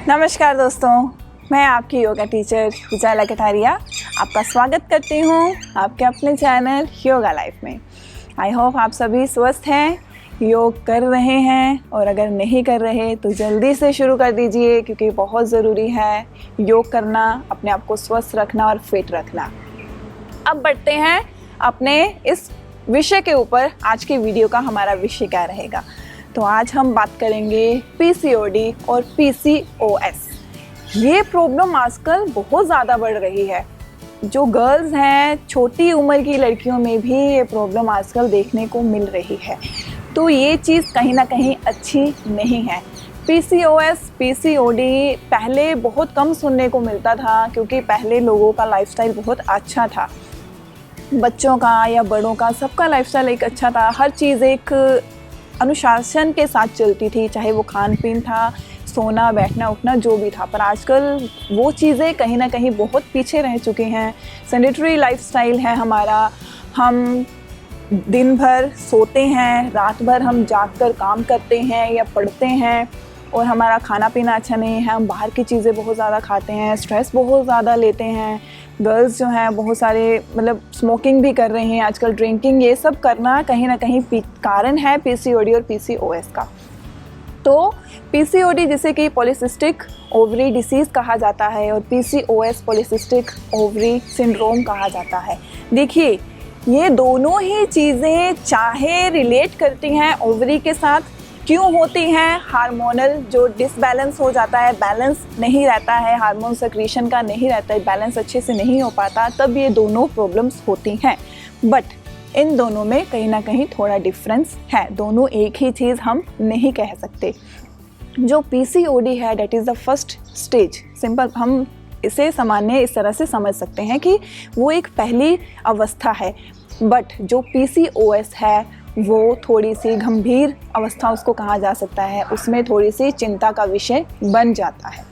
नमस्कार दोस्तों, मैं आपकी योगा टीचर विजया कटारिया आपका स्वागत करती हूँ आपके अपने चैनल योगा लाइफ में। आई होप आप सभी स्वस्थ हैं, योग कर रहे हैं, और अगर नहीं कर रहे तो जल्दी से शुरू कर दीजिए क्योंकि बहुत ज़रूरी है योग करना, अपने आप को स्वस्थ रखना और फिट रखना। अब बढ़ते हैं अपने इस विषय के ऊपर। आज की वीडियो का हमारा विषय क्या रहेगा, तो आज हम बात करेंगे पीसीओडी और पीसीओएस। ये प्रॉब्लम आजकल बहुत ज़्यादा बढ़ रही है। जो गर्ल्स हैं, छोटी उम्र की लड़कियों में भी ये प्रॉब्लम आजकल देखने को मिल रही है, तो ये चीज़ कहीं ना कहीं अच्छी नहीं है। पीसीओएस, पीसीओडी पहले बहुत कम सुनने को मिलता था क्योंकि पहले लोगों का लाइफस्टाइल बहुत अच्छा था। बच्चों का या बड़ों का, सबका लाइफस्टाइल एक अच्छा था। हर चीज़ एक अनुशासन के साथ चलती थी, चाहे वो खान पीन था, सोना, बैठना, उठना, जो भी था। पर आजकल वो चीज़ें कहीं ना कहीं बहुत पीछे रह चुकी हैं। सेडेंटरी लाइफस्टाइल है हमारा। हम दिन भर सोते हैं, रात भर हम जागकर काम करते हैं या पढ़ते हैं, और हमारा खाना पीना अच्छा नहीं है। हम बाहर की चीज़ें बहुत ज़्यादा खाते हैं, स्ट्रेस बहुत ज़्यादा लेते हैं। गर्ल्स जो हैं बहुत सारे स्मोकिंग भी कर रही हैं आजकल, ड्रिंकिंग, ये सब करना कहीं ना कहीं कारण है पीसीओडी और पीसीओएस का। तो पीसीओडी जिसे कि पॉलीसिस्टिक ओवरी डिसीज़ कहा जाता है, और पीसीओएस पॉलीसिस्टिक ओवरी सिंड्रोम कहा जाता है। देखिए, ये दोनों ही चीज़ें चाहे रिलेट करती हैं ओवरी के साथ, क्यों होती हैं? हार्मोनल जो डिसबैलेंस हो जाता है, बैलेंस नहीं रहता है, हार्मोन सेक्रीशन का नहीं रहता है, बैलेंस अच्छे से नहीं हो पाता, तब ये दोनों प्रॉब्लम्स होती हैं। बट इन दोनों में कहीं ना कहीं थोड़ा डिफरेंस है, दोनों एक ही चीज़ हम नहीं कह सकते। जो पीसीओडी है, that is the first stage. Simple हम इसे सामान्य इस तरह से समझ सकते हैं कि वो एक पहली अवस्था है। बट जो पीसीओएस है वो थोड़ी सी गंभीर अवस्था उसको कहा जा सकता है, उसमें थोड़ी सी चिंता का विषय बन जाता है।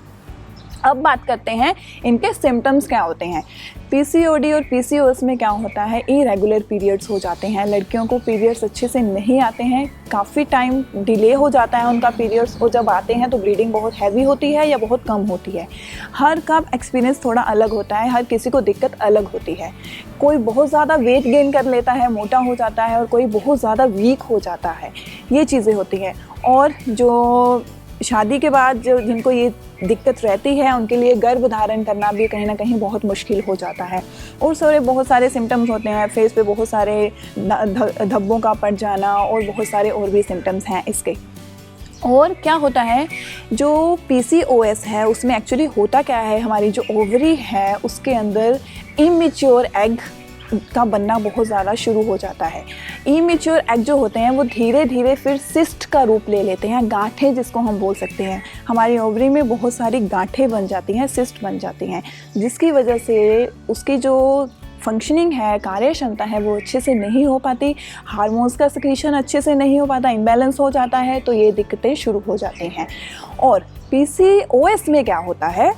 अब बात करते हैं इनके सिम्टम्स क्या होते हैं। पीसीओडी और पीसीओएस में क्या होता है, इरेगुलर पीरियड्स हो जाते हैं। लड़कियों को पीरियड्स अच्छे से नहीं आते हैं, काफ़ी टाइम डिले हो जाता है उनका पीरियड्स, और जब आते हैं तो ब्लीडिंग बहुत हैवी होती है या बहुत कम होती है। हर का एक्सपीरियंस थोड़ा अलग होता है, हर किसी को दिक्कत अलग होती है। कोई बहुत ज़्यादा वेट गेन कर लेता है, मोटा हो जाता है, और कोई बहुत ज़्यादा वीक हो जाता है, ये चीज़ें होती हैं। और जो शादी के बाद जो जिनको ये दिक्कत रहती है उनके लिए गर्भ धारण करना भी कहीं ना कहीं बहुत मुश्किल हो जाता है। और सारे बहुत सारे सिम्टम्स होते हैं, फेस पे बहुत सारे धब्बों का पड़ जाना, और बहुत सारे और भी सिम्टम्स हैं इसके। और क्या होता है, जो पीसीओएस है उसमें एक्चुअली होता क्या है, हमारी जो ओवरी है उसके अंदर इमेच्योर एग का बनना बहुत ज़्यादा शुरू हो जाता है। इमेच्योर एग जो होते हैं वो धीरे धीरे फिर सिस्ट का रूप ले लेते हैं, गांठें जिसको हम बोल सकते हैं। हमारी ओवरी में बहुत सारी गांठें बन जाती हैं, सिस्ट बन जाती हैं, जिसकी वजह से उसकी जो फंक्शनिंग है, कार्य क्षमता है, वो अच्छे से नहीं हो पाती। हार्मोन्स का सिक्रीशन अच्छे से नहीं हो पाता, इम्बैलेंस हो जाता है, तो ये दिक्कतें शुरू हो जाती हैं। और पीसीओएस में क्या होता है,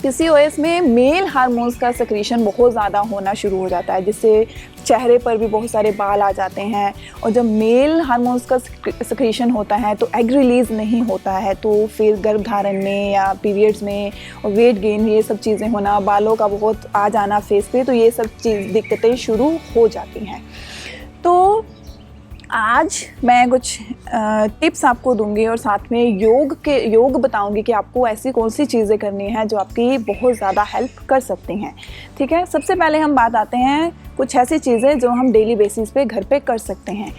पीसीओएस में मेल हार्मोन्स का सिक्रीशन बहुत ज़्यादा होना शुरू हो जाता है, जिससे चेहरे पर भी बहुत सारे बाल आ जाते हैं। और जब मेल हार्मोन्स का सिक्रीशन होता है तो एग रिलीज़ नहीं होता है, तो फिर गर्भधारण में या पीरियड्स में और वेट गेन, ये सब चीज़ें होना, बालों का बहुत आ जाना फेस पे, तो ये सब चीज़ दिक्कतें शुरू हो जाती हैं। तो आज मैं कुछ टिप्स आपको दूंगी और साथ में योग बताऊंगी कि आपको ऐसी कौन सी चीज़ें करनी है जो आपकी बहुत ज़्यादा हेल्प कर सकती हैं। ठीक है, सबसे पहले हम बात आते हैं कुछ ऐसी चीज़ें जो हम डेली बेसिस पे घर पे कर सकते हैं।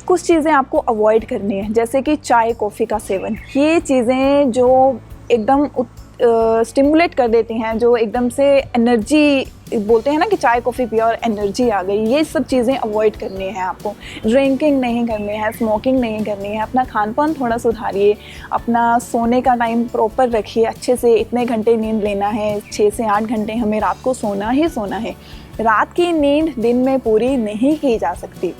कुछ चीज़ें आपको अवॉइड करनी है, जैसे कि चाय कॉफ़ी का सेवन। ये चीज़ें जो एकदम स्टिमुलेट कर देती हैं, जो एकदम से एनर्जी, बोलते हैं ना कि चाय कॉफ़ी पिया और एनर्जी आ गई, ये सब चीज़ें अवॉइड करनी है आपको। ड्रिंकिंग नहीं करनी है, स्मोकिंग नहीं करनी है, अपना खान पान थोड़ा सुधारिए, अपना सोने का टाइम प्रॉपर रखिए, अच्छे से इतने घंटे नींद लेना है, 6 से 8 घंटे हमें रात को सोना ही सोना है। रात की नींद दिन में पूरी नहीं की जा सकती।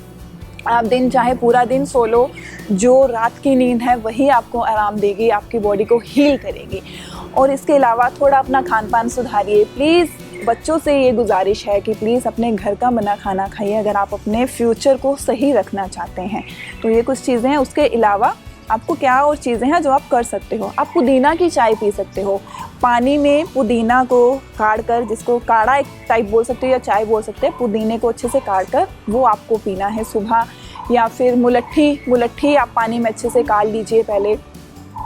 आप दिन चाहे पूरा दिन सो लो, जो रात की नींद है वही आपको आराम देगी, आपकी बॉडी को हील करेगी। और इसके अलावा थोड़ा अपना खान पान सुधारिए। प्लीज़ बच्चों से ये गुजारिश है कि प्लीज़ अपने घर का बना खाना खाइए अगर आप अपने फ्यूचर को सही रखना चाहते हैं। तो ये कुछ चीज़ें हैं। उसके अलावा आपको क्या और चीज़ें हैं जो आप कर सकते हो। आप पुदीना की चाय पी सकते हो। पानी में पुदीना को काढ़ कर, जिसको काढ़ा एक टाइप बोल सकते हो या चाय बोल सकते हैं, पुदीने को अच्छे से काढ़ कर वो आपको पीना है सुबह। या फिर मुलट्ठी आप पानी में अच्छे से काढ़ लीजिए। पहले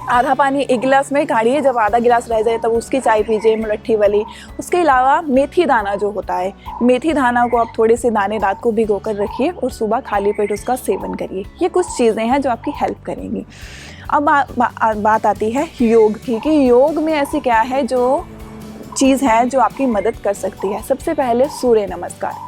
आधा पानी एक गिलास में काढ़िए, जब आधा गिलास रह जाए तब उसकी चाय पीजिए, मुलट्ठी वाली। उसके अलावा मेथी दाना जो होता है, मेथी दाना को आप थोड़े से दाने रात को भिगो कर रखिए और सुबह खाली पेट उसका सेवन करिए। ये कुछ चीज़ें हैं जो आपकी हेल्प करेंगी। अब बात आती है योग की, कि योग में ऐसी क्या है जो चीज़ है जो आपकी मदद कर सकती है। सबसे पहले सूर्य नमस्कार।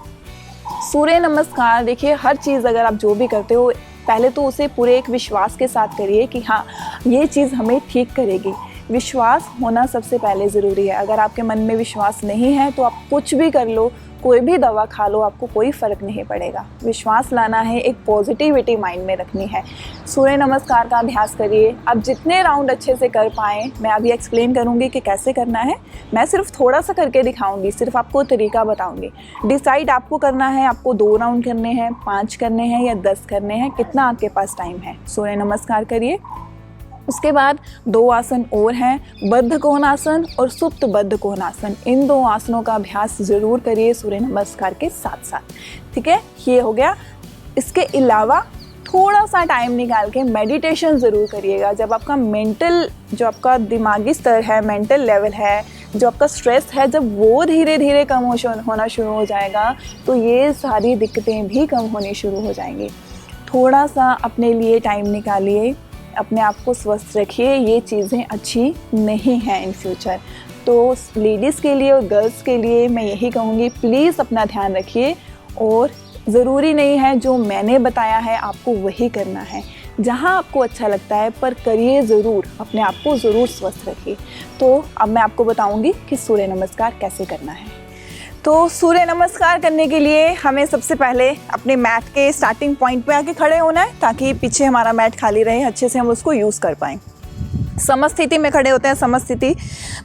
सूर्य नमस्कार देखिए, हर चीज़ अगर आप जो भी करते हो पहले तो उसे पूरे एक विश्वास के साथ करिए कि हाँ ये चीज़ हमें ठीक करेगी। विश्वास होना सबसे पहले ज़रूरी है। अगर आपके मन में विश्वास नहीं है तो आप कुछ भी कर लो, कोई भी दवा खा लो, आपको कोई फ़र्क नहीं पड़ेगा। विश्वास लाना है, एक पॉजिटिविटी माइंड में रखनी है। सूर्य नमस्कार का अभ्यास करिए। आप जितने राउंड अच्छे से कर पाएँ, मैं अभी एक्सप्लेन करूँगी कि कैसे करना है। मैं सिर्फ थोड़ा सा करके दिखाऊँगी, सिर्फ आपको तरीका बताऊँगी। डिसाइड आपको करना है, आपको 2 राउंड करने हैं, 5 करने हैं या 10 करने हैं, कितना आपके पास टाइम है। सूर्य नमस्कार करिए। उसके बाद 2 आसन और हैं, बद्ध कोणासन और सुप्त बद्ध कोणासन। इन 2 आसनों का अभ्यास ज़रूर करिए सूर्य नमस्कार के साथ साथ। ठीक है, ये हो गया। इसके अलावा थोड़ा सा टाइम निकाल के मेडिटेशन ज़रूर करिएगा। जब आपका मेंटल, जो आपका दिमागी स्तर है, मेंटल लेवल है, जो आपका स्ट्रेस है, जब वो धीरे धीरे कम होना शुरू हो जाएगा तो ये सारी दिक्कतें भी कम होनी शुरू हो जाएंगी। थोड़ा सा अपने लिए टाइम निकालिए, अपने आप को स्वस्थ रखिए। ये चीज़ें अच्छी नहीं हैं इन फ्यूचर। तो लेडीज़ के लिए और गर्ल्स के लिए मैं यही कहूँगी, प्लीज़ अपना ध्यान रखिए। और ज़रूरी नहीं है जो मैंने बताया है आपको वही करना है, जहाँ आपको अच्छा लगता है, पर करिए ज़रूर, अपने आप को ज़रूर स्वस्थ रखिए। तो अब मैं आपको बताऊँगी कि सूर्य नमस्कार कैसे करना है। तो सूर्य नमस्कार करने के लिए हमें सबसे पहले अपने मैट के स्टार्टिंग पॉइंट पे आके खड़े होना है, ताकि पीछे हमारा मैट खाली रहे, अच्छे से हम उसको यूज़ कर पाएँ। समस्थिति में खड़े होते हैं। समस्थिति,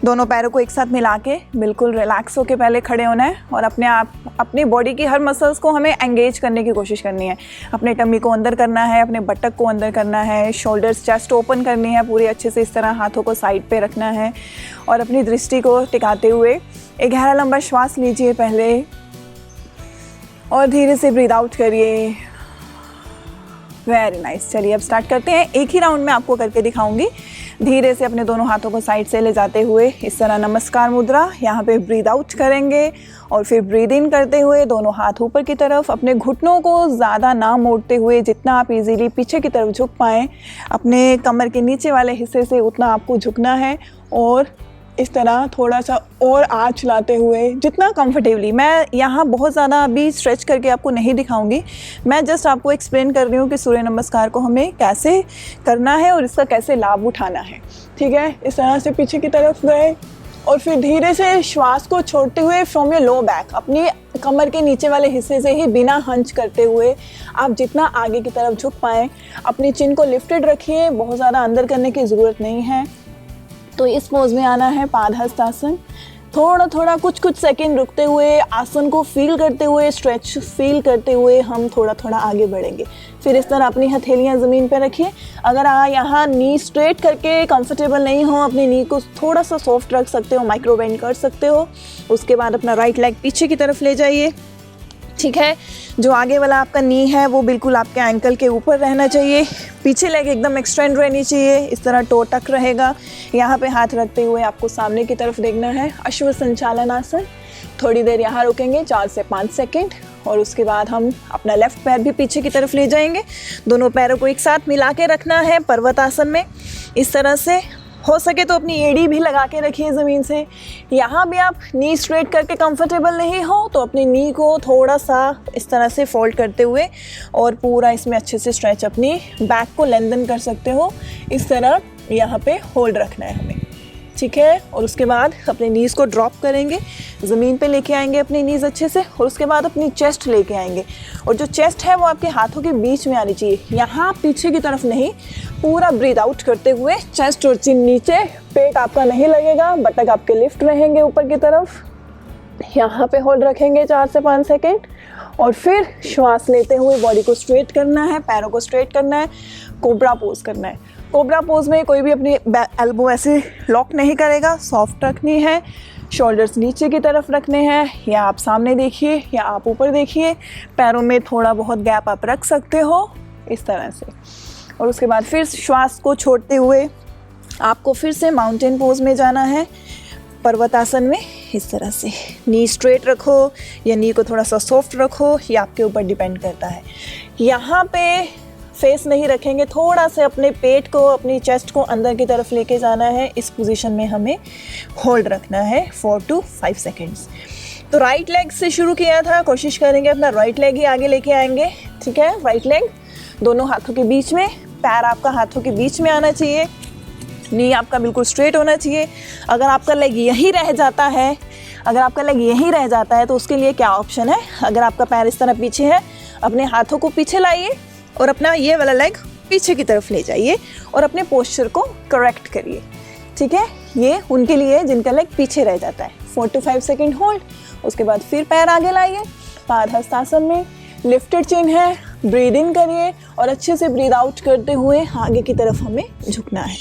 दोनों पैरों को एक साथ मिला के बिल्कुल रिलैक्स होके पहले खड़े होना है और अपनी बॉडी की हर मसल्स को हमें एंगेज करने की कोशिश करनी है। अपने टमी को अंदर करना है, अपने बटक को अंदर करना है, शोल्डर्स, चेस्ट ओपन करनी है पूरी अच्छे से। इस तरह हाथों को साइड पे रखना है और अपनी दृष्टि को टिकाते हुए एक गहरा लंबा श्वास लीजिए पहले और धीरे से ब्रीद आउट करिए। Very nice. चलिए अब स्टार्ट करते हैं। एक ही राउंड में आपको करके दिखाऊंगी। धीरे से अपने दोनों हाथों को साइड से ले जाते हुए इस तरह नमस्कार मुद्रा, यहाँ पे ब्रीद आउट करेंगे और फिर ब्रीद इन करते हुए दोनों हाथ ऊपर की तरफ। अपने घुटनों को ज़्यादा ना मोड़ते हुए, जितना आप इजीली पीछे की तरफ झुक पाएँ, अपने कमर के नीचे वाले हिस्से से उतना आपको झुकना है। और इस तरह थोड़ा सा और आँच लाते हुए, जितना कंफर्टेबली। मैं यहाँ बहुत ज़्यादा अभी स्ट्रेच करके आपको नहीं दिखाऊंगी, मैं जस्ट आपको एक्सप्लेन कर रही हूँ कि सूर्य नमस्कार को हमें कैसे करना है और इसका कैसे लाभ उठाना है। ठीक है, इस तरह से पीछे की तरफ गए और फिर धीरे से श्वास को छोड़ते हुए फ्रॉम योर लो बैक, अपनी कमर के नीचे वाले हिस्से से ही बिना हंच करते हुए आप जितना आगे की तरफ झुक पाएँ। अपनी चिन को लिफ्टेड रखिए, बहुत ज़्यादा अंदर करने की ज़रूरत नहीं है। तो इस पोज में आना है पादहस्त आसन। थोड़ा थोड़ा कुछ सेकंड रुकते हुए, आसन को फील करते हुए, स्ट्रेच फील करते हुए हम थोड़ा थोड़ा आगे बढ़ेंगे। फिर इस तरह अपनी हथेलियां ज़मीन पर रखिए। अगर आप यहाँ नी स्ट्रेट करके कंफर्टेबल नहीं हो, अपनी नी को थोड़ा सा सॉफ्ट रख सकते हो, माइक्रो बेंड कर सकते हो। उसके बाद अपना राइट लेग पीछे की तरफ ले जाइए। ठीक है, जो आगे वाला आपका नी है वो बिल्कुल आपके एंकल के ऊपर रहना चाहिए। पीछे लेग एकदम एक्सटेंड रहनी चाहिए, इस तरह टो टक रहेगा। यहाँ पे हाथ रखते हुए आपको सामने की तरफ देखना है। अश्व संचालन आसन। थोड़ी देर यहाँ रुकेंगे, 4 से 5 सेकेंड, और उसके बाद हम अपना लेफ्ट पैर भी पीछे की तरफ ले जाएंगे। दोनों पैरों को एक साथ मिला के रखना है पर्वत आसन में। इस तरह से हो सके तो अपनी एड़ी भी लगा के रखिए ज़मीन से। यहाँ भी आप नी स्ट्रेट करके कंफर्टेबल नहीं हो तो अपनी नी को थोड़ा सा इस तरह से फोल्ड करते हुए और पूरा इसमें अच्छे से स्ट्रेच, अपनी बैक को लेंथन कर सकते हो। इस तरह यहाँ पे होल्ड रखना है हमें। ठीक है, और उसके बाद अपने नीज़ को ड्रॉप करेंगे, ज़मीन पे लेके आएंगे अपनी नीज़ अच्छे से, और उसके बाद अपनी चेस्ट लेके आएंगे। और जो चेस्ट है वो आपके हाथों के बीच में आनी चाहिए, यहाँ पीछे की तरफ नहीं। पूरा ब्रीद आउट करते हुए चेस्ट और चिन नीचे, पेट आपका नहीं लगेगा, बटक आपके लिफ्ट रहेंगे ऊपर की तरफ। यहाँ पे होल्ड रखेंगे 4 से 5 सेकेंड, और फिर श्वास लेते हुए बॉडी को स्ट्रेट करना है, पैरों को स्ट्रेट करना है, कोबरा पोज करना है। कोबरा पोज में कोई भी अपनी एल्बो ऐसे लॉक नहीं करेगा, सॉफ्ट रखनी है, शोल्डर्स नीचे की तरफ रखने हैं, या आप सामने देखिए या आप ऊपर देखिए, पैरों में थोड़ा बहुत गैप आप रख सकते हो इस तरह से। और उसके बाद फिर श्वास को छोड़ते हुए आपको फिर से माउंटेन पोज में जाना है, पर्वतासन में इस तरह से। नी स्ट्रेट रखो या नी को थोड़ा सा सॉफ्ट रखो, ये आपके ऊपर डिपेंड करता है। यहाँ पे फेस नहीं रखेंगे, थोड़ा सा अपने पेट को, अपनी चेस्ट को अंदर की तरफ लेके जाना है। इस पोजीशन में हमें होल्ड रखना है 4 to 5 सेकेंड्स। तो राइट लेग से शुरू किया था, कोशिश करेंगे अपना राइट लेग ही आगे लेके आएंगे, ठीक है। राइट लेग दोनों हाथों के बीच में, पैर आपका हाथों के बीच में आना चाहिए, नी आपका बिल्कुल स्ट्रेट होना चाहिए। अगर आपका लेग यहीं रह जाता है, तो उसके लिए क्या ऑप्शन है, अगर आपका पैर इस तरह पीछे है, अपने हाथों को पीछे लाइए और अपना ये वाला लेग पीछे की तरफ ले जाइए और अपने पोस्चर को करेक्ट करिए, ठीक है। ये उनके लिए जिनका लेग पीछे रह जाता है। 4 to 5 सेकेंड होल्ड। उसके बाद फिर पैर आगे लाइए, पादहस्तासन में, लिफ्टेड चिन है, ब्रीद इन करिए और अच्छे से ब्रीद आउट करते हुए आगे की तरफ हमें झुकना है।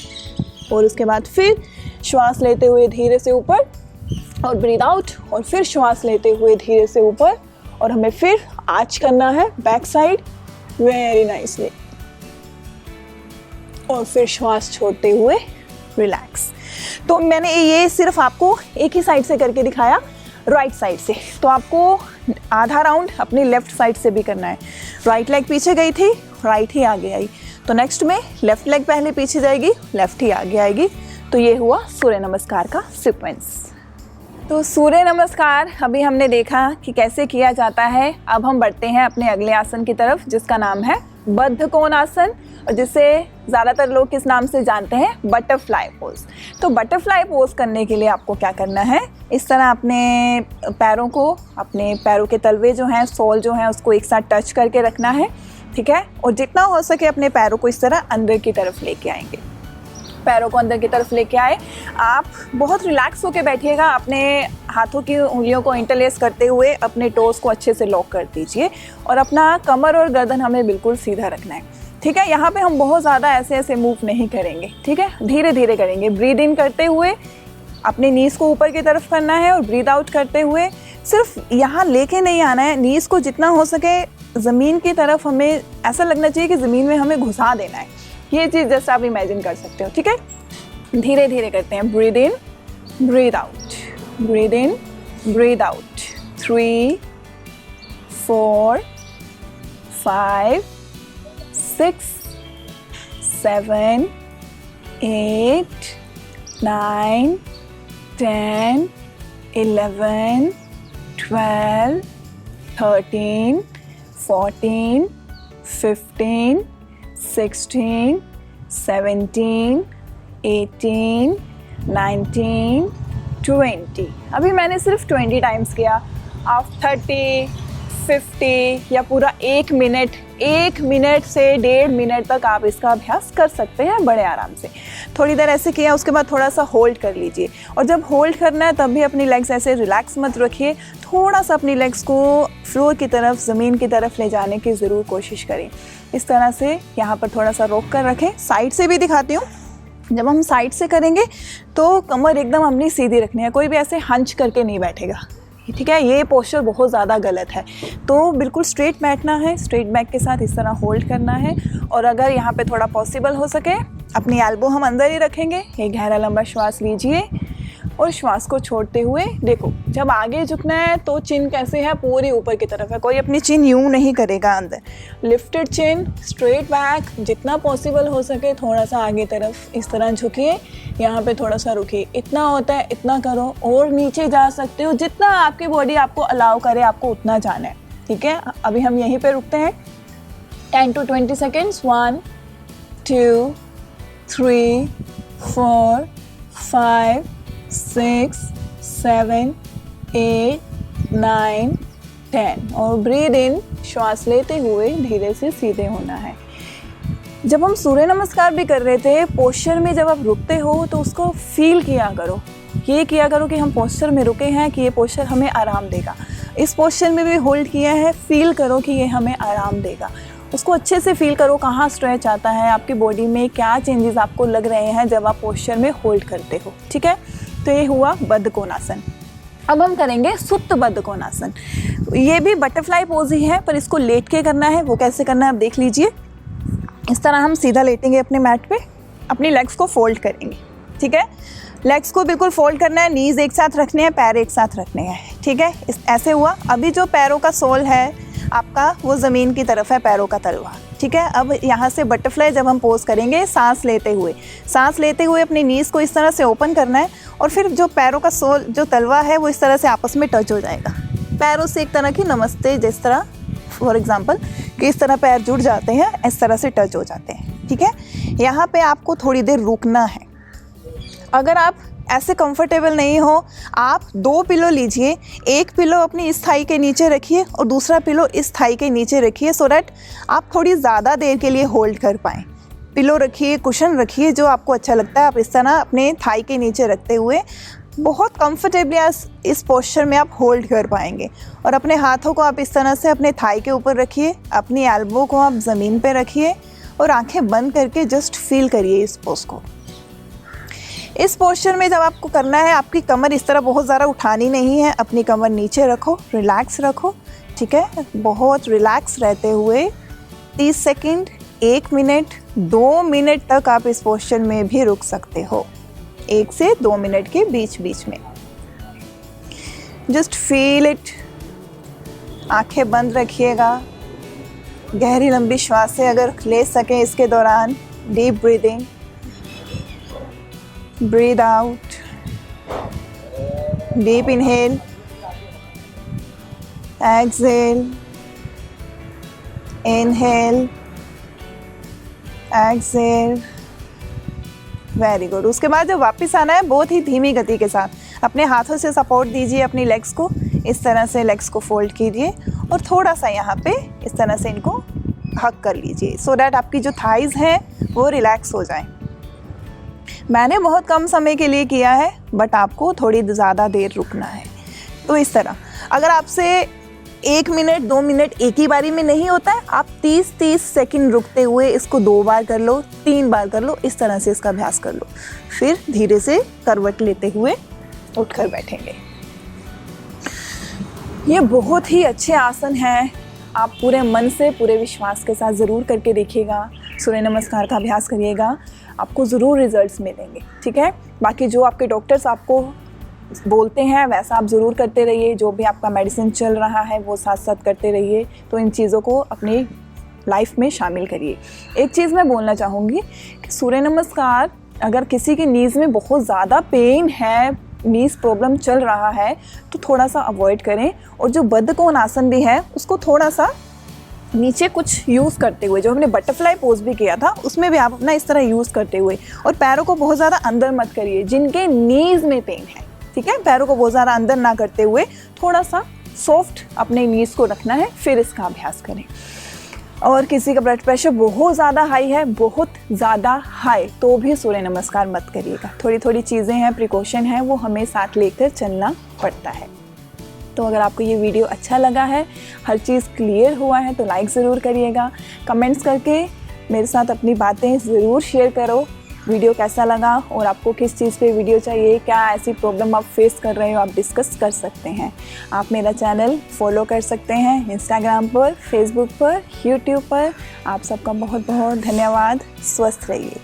और उसके बाद फिर श्वास लेते हुए धीरे से ऊपर और ब्रीद आउट, और फिर श्वास लेते हुए धीरे से ऊपर, और हमें फिर आर्च करना है बैक साइड वेरी नाइसली, और फिर श्वास छोड़ते हुए रिलैक्स। तो मैंने ये सिर्फ आपको एक ही साइड से करके दिखाया, राइट साइड से। तो आपको आधा राउंड अपनी लेफ्ट साइड से भी करना है। राइट लेग पीछे गई थी, राइट ही आगे आई, तो नेक्स्ट में लेफ्ट लेग पहले पीछे जाएगी, लेफ्ट ही आगे आएगी। तो ये हुआ सूर्य नमस्कार का सीक्वेंस। तो सूर्य नमस्कार अभी हमने देखा कि कैसे किया जाता है। अब हम बढ़ते हैं अपने अगले आसन की तरफ, जिसका नाम है बद्ध कोण आसन, और जिसे ज़्यादातर लोग किस नाम से जानते हैं, बटरफ्लाई पोज। तो बटरफ्लाई पोज करने के लिए आपको क्या करना है, इस तरह अपने पैरों को, अपने पैरों के तलवे जो हैं, सोल जो हैं, उसको एक साथ टच करके रखना है, ठीक है। और जितना हो सके अपने पैरों को इस तरह अंदर की तरफ लेके आएंगे, पैरों को अंदर की तरफ लेके आए। आप बहुत रिलैक्स होकर बैठिएगा, अपने हाथों की उंगलियों को इंटरलेस करते हुए अपने टोस को अच्छे से लॉक कर दीजिए, और अपना कमर और गर्दन हमें बिल्कुल सीधा रखना है, ठीक है। यहाँ पे हम बहुत ज़्यादा ऐसे मूव नहीं करेंगे, ठीक है, धीरे धीरे करेंगे। ब्रीद इन करते हुए अपने नीज़ को ऊपर की तरफ करना है, और ब्रीद आउट करते हुए सिर्फ यहाँ लेके नहीं आना है, नीज़ को जितना हो सके ज़मीन की तरफ, हमें ऐसा लगना चाहिए कि ज़मीन में हमें घुसा देना है। ये चीज़ जैसे आप इमेजिन कर सकते हो, ठीक है। धीरे धीरे करते हैं, breathe in, breathe out, breathe in, breathe out. 3 4 5 6 7 8 9 10 11 12 13 14 15 16 17 18 19 20। अभी मैंने सिर्फ 20 टाइम्स किया। आप 30 50 या पूरा 1 मिनट से 1.5 मिनट तक आप इसका अभ्यास कर सकते हैं बड़े आराम से। थोड़ी देर ऐसे किया, उसके बाद थोड़ा सा होल्ड कर लीजिए, और जब होल्ड करना है तब भी अपनी लेग्स ऐसे रिलैक्स मत रखिए, थोड़ा सा अपनी लेग्स को फ्लोर की तरफ, ज़मीन की तरफ ले जाने की ज़रूर कोशिश करें। इस तरह से यहाँ पर थोड़ा सा रोक कर रखें। साइड से भी दिखाती हूँ। जब हम साइड से करेंगे तो कमर एकदम अपनी सीधी रखनी है, कोई भी ऐसे हंच करके नहीं बैठेगा, ठीक है। ये पोस्चर बहुत ज़्यादा गलत है, तो बिल्कुल स्ट्रेट बैठना है, स्ट्रेट बैक के साथ इस तरह होल्ड करना है। और अगर यहाँ पे थोड़ा पॉसिबल हो सके, अपनी एल्बो हम अंदर ही रखेंगे। एक गहरा लंबा श्वास लीजिए और श्वास को छोड़ते हुए देखो, जब आगे झुकना है तो चिन कैसे है, पूरी ऊपर की तरफ है, कोई अपनी चिन यूं नहीं करेगा अंदर। लिफ्टेड चिन, स्ट्रेट बैक, जितना पॉसिबल हो सके थोड़ा सा आगे तरफ इस तरह झुकिए, यहाँ पे थोड़ा सा रुकिए, इतना होता है इतना करो, और नीचे जा सकते हो, जितना आपकी बॉडी आपको अलाउ करे आपको उतना जाना है, ठीक है। अभी हम यहीं पे रुकते हैं 10 to 20 सेकेंड्स। 1 2 3 4 5 6 7 8 9 10। और ब्रीद इन, श्वास लेते हुए धीरे से सीधे होना है। जब हम सूर्य नमस्कार भी कर रहे थे, पोस्चर में जब आप रुकते हो तो उसको फील किया करो, ये किया करो कि हम पोस्चर में रुके हैं, कि ये पोस्चर हमें आराम देगा। इस पोस्चर में भी होल्ड किया है, फील करो कि ये हमें आराम देगा। उसको अच्छे से फील करो, कहाँ स्ट्रेच आता है, आपकी बॉडी में क्या चेंजेस आपको लग रहे हैं जब आप पोस्चर में होल्ड करते हो। ठीक है, तो ये हुआ बद्ध कोणासन। अब हम करेंगे सुप्त बद्ध कोणासन। ये भी बटरफ्लाई पोज ही है, पर इसको लेट के करना है। वो कैसे करना है आप देख लीजिए। इस तरह हम सीधा लेटेंगे अपने मैट पे, अपनी लेग्स को फोल्ड करेंगे। ठीक है, लेग्स को बिल्कुल फोल्ड करना है, नीज एक साथ रखने हैं, पैर एक साथ रखने हैं। ठीक है, ऐसे हुआ। अभी जो पैरों का सोल है आपका वो ज़मीन की तरफ है, पैरों का तलवा। ठीक है, अब यहाँ से बटरफ्लाई जब हम पोज करेंगे, सांस लेते हुए अपनी नीज को इस तरह से ओपन करना है, और फिर जो पैरों का सोल, जो तलवा है, वो इस तरह से आपस में टच हो जाएगा। पैरों से एक तरह की नमस्ते, जिस तरह फॉर एग्जांपल कि इस तरह पैर जुड़ जाते हैं, इस तरह से टच हो जाते हैं। ठीक है, यहाँ पे आपको थोड़ी देर रुकना है। अगर आप ऐसे कंफर्टेबल नहीं हो, आप 2 पिलो लीजिए। एक पिलो अपनी इस थाई के नीचे रखिए और दूसरा पिलो इस थाई के नीचे रखिए, सो दैट आप थोड़ी ज़्यादा देर के लिए होल्ड कर पाएँ। पिलो रखिए, कुशन रखिए, जो आपको अच्छा लगता है। आप इस तरह अपने थाई के नीचे रखते हुए बहुत कंफर्टेबली इस पोस्चर में आप होल्ड कर पाएंगे। और अपने हाथों को आप इस तरह से अपने थाई के ऊपर रखिए, अपनी एल्बो को आप ज़मीन पे रखिए और आंखें बंद करके जस्ट फील करिए इस पोज को। इस पोस्चर में जब आपको करना है, आपकी कमर इस तरह बहुत ज़्यादा उठानी नहीं है, अपनी कमर नीचे रखो, रिलैक्स रखो। ठीक है, बहुत रिलैक्स रहते हुए 30 सेकेंड, 1 मिनट, 2 मिनट तक आप इस पोस्चर में भी रुक सकते हो। 1 से 2 मिनट के बीच बीच में जस्ट फील इट। आंखें बंद रखिएगा, गहरी लंबी श्वासें अगर ले सकें इसके दौरान। Deep breathing, breathe out, deep inhale, exhale, inhale, exhale. Very good. उसके बाद जब वापस आना है, बहुत ही धीमी गति के साथ अपने हाथों से सपोर्ट दीजिए अपनी लेग्स को। इस तरह से लेग्स को फोल्ड कीजिए और थोड़ा सा यहाँ पे इस तरह से इनको हक कर लीजिए, सो डैट आपकी जो थाइज़ हैं वो रिलैक्स हो जाएं। मैंने बहुत कम समय के लिए किया है, बट आपको थोड़ी ज़्यादा देर रुकना है। तो इस तरह अगर आपसे 1 मिनट 2 मिनट एक ही बारी में नहीं होता है, आप 30-30 सेकंड रुकते हुए इसको 2 बार कर लो, 3 बार कर लो, इस तरह से इसका अभ्यास कर लो। फिर धीरे से करवट लेते हुए उठकर बैठेंगे। ये बहुत ही अच्छे आसन हैं, आप पूरे मन से, पूरे विश्वास के साथ ज़रूर करके देखिएगा। सूर्य नमस्कार का अभ्यास करिएगा, आपको ज़रूर रिजल्ट्स मिलेंगे। ठीक है, बाकी जो आपके डॉक्टर्स आपको बोलते हैं वैसा आप ज़रूर करते रहिए। जो भी आपका मेडिसिन चल रहा है वो साथ साथ करते रहिए। तो इन चीज़ों को अपनी लाइफ में शामिल करिए। एक चीज़ मैं बोलना चाहूँगी कि सूर्य नमस्कार, अगर किसी की नीज़ में बहुत ज़्यादा पेन है, नीज़ प्रॉब्लम चल रहा है, तो थोड़ा सा अवॉइड करें। और जो बद्ध कोणासन भी है उसको थोड़ा सा नीचे कुछ यूज़ करते हुए, जो हमने बटरफ्लाई पोज भी किया था उसमें भी आप अपना इस तरह यूज़ करते हुए, और पैरों को बहुत ज़्यादा अंदर मत करिए जिनके नीज़ में पेन है। ठीक है, पैरों को बहुत ज़्यादा अंदर ना करते हुए थोड़ा सा सॉफ्ट अपने नीज़ को रखना है, फिर इसका अभ्यास करें। और किसी का ब्लड प्रेशर बहुत ज़्यादा हाई है, बहुत ज़्यादा हाई, तो भी सूर्य नमस्कार मत करिएगा। थोड़ी थोड़ी चीज़ें हैं, प्रिकॉशन है, वो हमें साथ लेकर चलना पड़ता है। तो अगर आपको ये वीडियो अच्छा लगा है, हर चीज़ क्लियर हुआ है, तो लाइक ज़रूर करिएगा। कमेंट्स करके मेरे साथ अपनी बातें ज़रूर शेयर करो। वीडियो कैसा लगा और आपको किस चीज़ पे वीडियो चाहिए, क्या ऐसी प्रॉब्लम आप फेस कर रहे हो, आप डिस्कस कर सकते हैं। आप मेरा चैनल फॉलो कर सकते हैं इंस्टाग्राम पर, फेसबुक पर, यूट्यूब पर। आप सबका बहुत बहुत धन्यवाद। स्वस्थ रहिए।